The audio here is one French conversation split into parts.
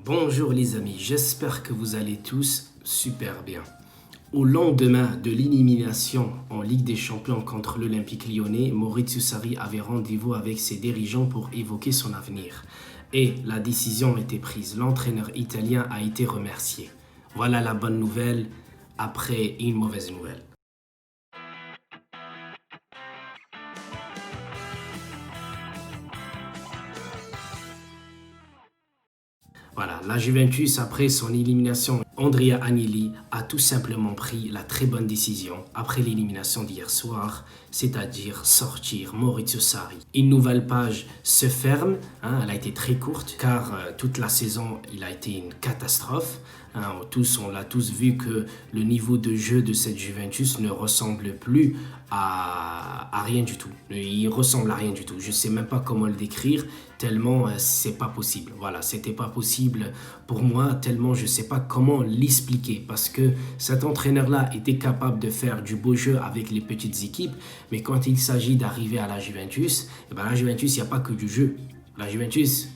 Bonjour les amis, j'espère que vous allez tous super bien. Au lendemain de l'élimination en Ligue des Champions contre l'Olympique Lyonnais, Maurizio Sarri avait rendez-vous avec ses dirigeants pour évoquer son avenir. Et la décision a été prise, l'entraîneur italien a été remercié. Voilà la bonne nouvelle après une mauvaise nouvelle. Voilà, la Juventus, après son élimination, Andrea Agnelli a tout simplement pris la très bonne décision après l'élimination d'hier soir, c'est-à-dire sortir Maurizio Sarri. Une nouvelle page se ferme, elle a été très courte car toute la saison, il a été une catastrophe. On l'a tous vu que le niveau de jeu de cette Juventus ne ressemble plus à rien du tout. Il ressemble à rien du tout. Je ne sais même pas comment le décrire, tellement c'est pas possible. Voilà, c'était pas possible pour moi, tellement je ne sais pas comment l'expliquer. Parce que cet entraîneur-là était capable de faire du beau jeu avec les petites équipes, mais quand il s'agit d'arriver à la Juventus, la Juventus, il n'y a pas que du jeu. La Juventus,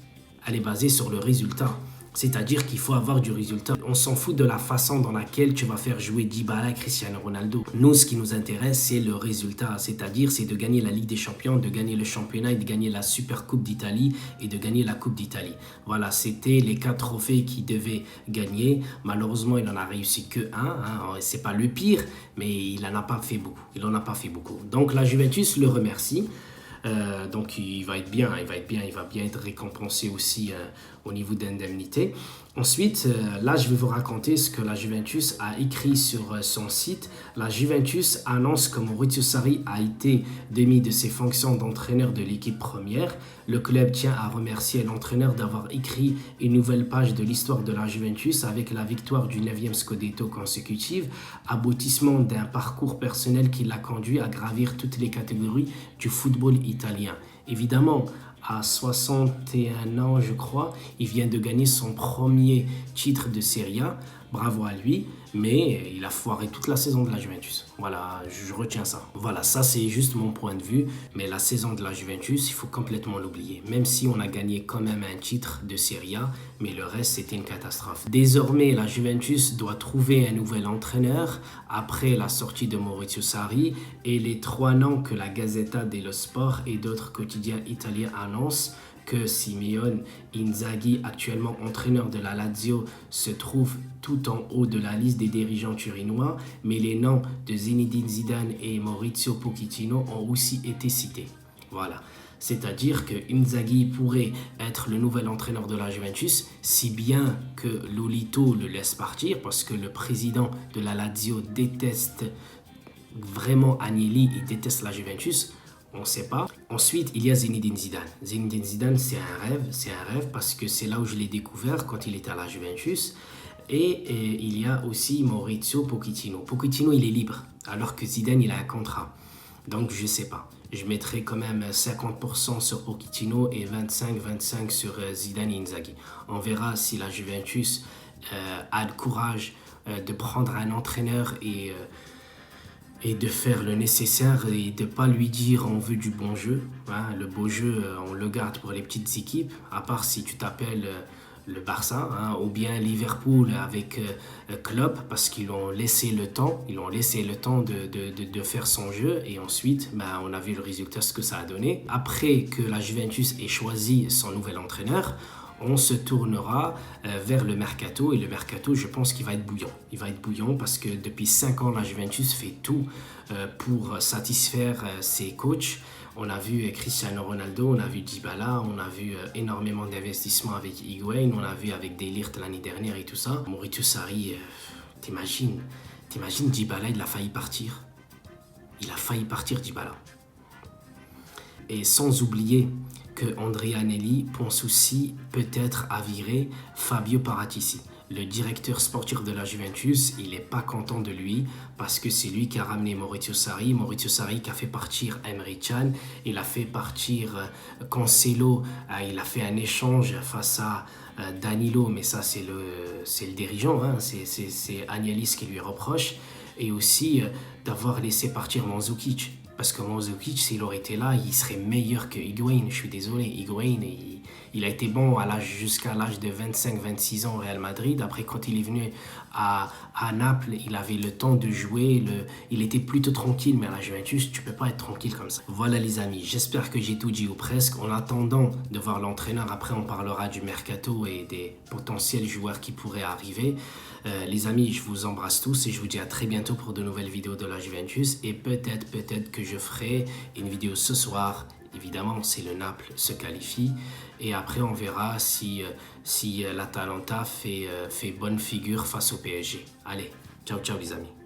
elle est basée sur le résultat. C'est-à-dire qu'il faut avoir du résultat. On s'en fout de la façon dans laquelle tu vas faire jouer Dybala, Cristiano Ronaldo. Nous, ce qui nous intéresse, c'est le résultat. C'est-à-dire, c'est de gagner la Ligue des Champions, de gagner le championnat, et de gagner la Super Coupe d'Italie et de gagner la Coupe d'Italie. Voilà, c'était les 4 trophées qu'il devait gagner. Malheureusement, il n'en a réussi que un. C'est pas le pire, mais il n'en a pas fait beaucoup. Donc, la Juventus le remercie. Donc il va bien être récompensé aussi au niveau d'indemnité. Ensuite, là je vais vous raconter ce que la Juventus a écrit sur son site. La Juventus annonce que Maurizio Sarri a été démis de ses fonctions d'entraîneur de l'équipe première. Le club tient à remercier l'entraîneur d'avoir écrit une nouvelle page de l'histoire de la Juventus avec la victoire du 9e Scudetto consécutive, aboutissement d'un parcours personnel qui l'a conduit à gravir toutes les catégories du football italien. Évidemment, à 61 ans, je crois, il vient de gagner son premier titre de Serie A. Bravo à lui, mais il a foiré toute la saison de la Juventus. Voilà, je retiens ça. Voilà, ça c'est juste mon point de vue, mais la saison de la Juventus, il faut complètement l'oublier. Même si on a gagné quand même un titre de Serie A, mais le reste c'était une catastrophe. Désormais, la Juventus doit trouver un nouvel entraîneur après la sortie de Maurizio Sarri et les 3 noms que la Gazzetta dello Sport et d'autres quotidiens italiens annoncent que Simeone Inzaghi, actuellement entraîneur de la Lazio, se trouve tout en haut de la liste des dirigeants turinois, mais les noms de Zinedine Zidane et Maurizio Pochettino ont aussi été cités. Voilà. C'est-à-dire que Inzaghi pourrait être le nouvel entraîneur de la Juventus, si bien que Lolito le laisse partir, parce que le président de la Lazio déteste vraiment Agnelli, il déteste la Juventus. On ne sait pas. Ensuite, il y a Zinedine Zidane. Zinedine Zidane, c'est un rêve parce que c'est là où je l'ai découvert quand il était à la Juventus. Et il y a aussi Maurizio Pochettino. Pochettino, il est libre, alors que Zidane, il a un contrat. Donc, je ne sais pas. Je mettrai quand même 50% sur Pochettino et 25% sur Zidane et Inzaghi. On verra si la Juventus a le courage de prendre un entraîneur et de faire le nécessaire et de ne pas lui dire on veut du bon jeu. Le beau jeu, on le garde pour les petites équipes, à part si tu t'appelles le Barça ou bien Liverpool avec Klopp, parce qu'ils ont laissé le temps, de faire son jeu et ensuite on a vu le résultat, ce que ça a donné. Après que la Juventus ait choisi son nouvel entraîneur, on se tournera vers le mercato. Et le mercato, je pense qu'il va être bouillant. Il va être bouillant parce que depuis 5 ans, la Juventus fait tout pour satisfaire ses coachs. On a vu Cristiano Ronaldo, on a vu Dybala, on a vu énormément d'investissements avec Higuain, on a vu avec De Ligt l'année dernière et tout ça. Maurizio Sarri, t'imagines Dybala, il a failli partir. Il a failli partir, Dybala. Et sans oublier que Andrea Agnelli pense aussi peut-être à virer Fabio Paratici. Le directeur sportif de la Juventus, il n'est pas content de lui parce que c'est lui qui a ramené Maurizio Sarri. Maurizio Sarri qui a fait partir Emre Can, il a fait partir Cancelo, il a fait un échange face à Danilo, mais ça c'est le dirigeant, c'est Agnelli qui lui reproche. Et aussi d'avoir laissé partir Mandzukic. Parce que Mandzukic, s'il aurait été là, il serait meilleur que Higuain. Je suis désolé, Higuain, il a été bon jusqu'à l'âge de 25-26 ans au Real Madrid. Après, quand il est venu à Naples, il avait le temps de jouer. Il était plutôt tranquille, mais à la Juventus, tu peux pas être tranquille comme ça. Voilà les amis, j'espère que j'ai tout dit ou presque. En attendant de voir l'entraîneur, après on parlera du mercato et des potentiels joueurs qui pourraient arriver. Les amis, je vous embrasse tous et je vous dis à très bientôt pour de nouvelles vidéos de la Juventus. Et peut-être que je ferai une vidéo ce soir. Évidemment, si le Naples se qualifie. Et après, on verra si l'Atalanta fait bonne figure face au PSG. Allez, ciao les amis.